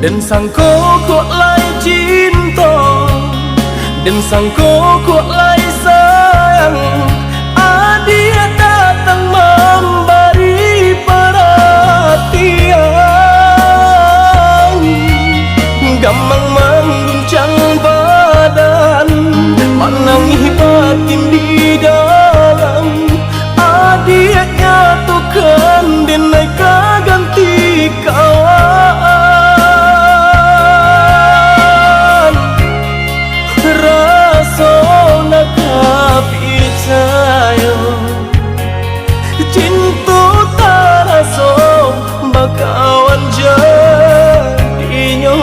Dan sangko kok lai cinta, dan sangko kok lai sayang. Dia datang memberi perhatian, gampang mengguncang badan, menangis batin di dalam. Dia nyatukan denai ganti kawan. Rasa nak percaya cinta taraso bakawan jadinya.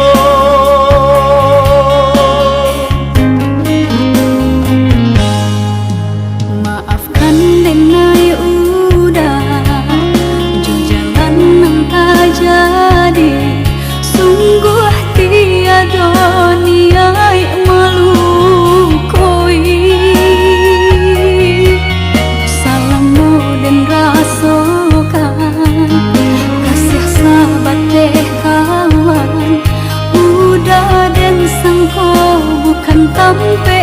Maafkan denai udah jalan yang tak jadi, sungguh tiada niat melukoi. Salahmu dan rasakan kasih sahabat deh kawan. Udah dan sangko bukan tampe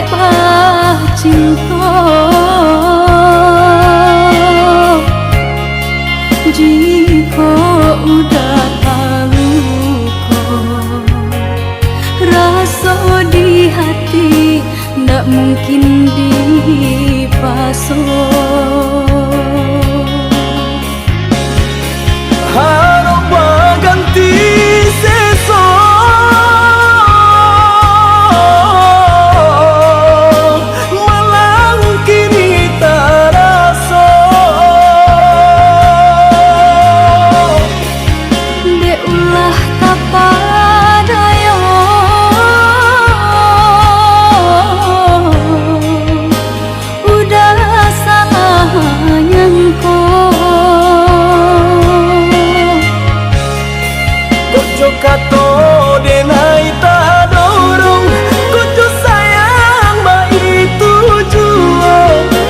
cinta. Jika udah tahu kok rasa di hati, ndak mungkin dipasok. Harap ganti sesok, malang kini taraso. De ulah tapadaya, udah salah nyangko. Kojo kato denai tak dorong, kojo sayang ma itu jua.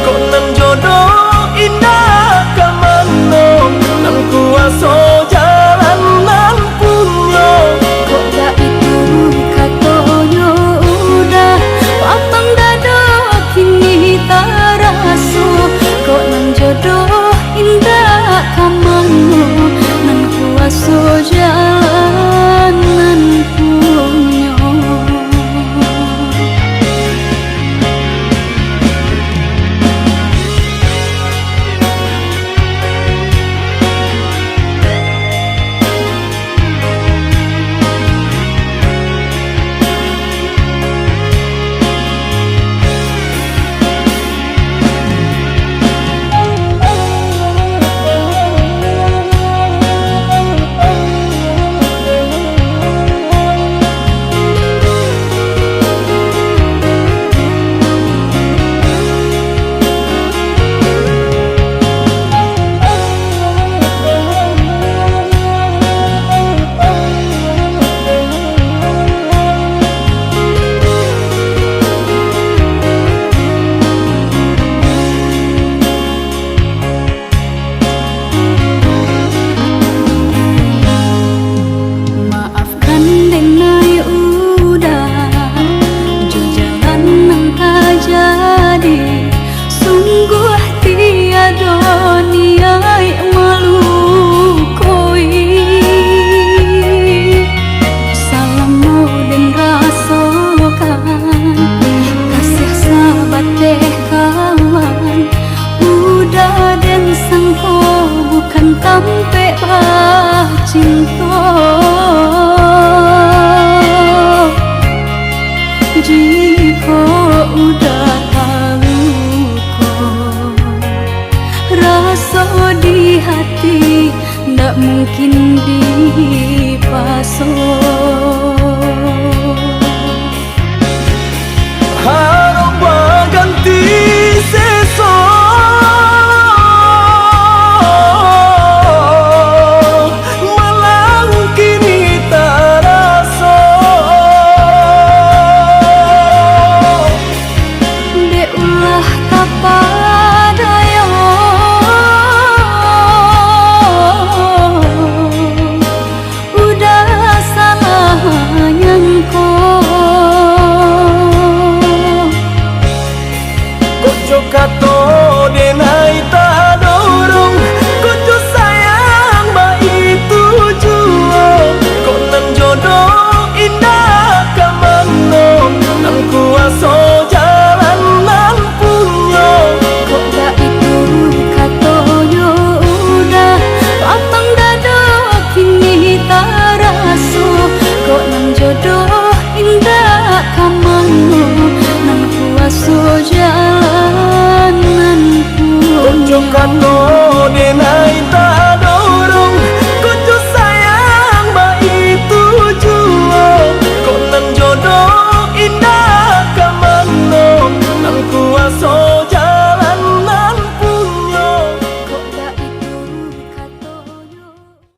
Kok nan jodoh indah kamano, nan kuaso jalan nan punya. Kok dah itu katonyo udah papang dado kini taraso. Kok nan jodoh indah kamano, nan kuaso jalan nan punya. Maafkan denai udah jalan yang tak jadi, sungguh tiada niat melukoi. Salahmu dan rasakan kasih sahabat deh kawan. Udah dan sangko bukan tampe cinta. Jika udah tahu kok rasa di hati, ndak mungkin dipasok.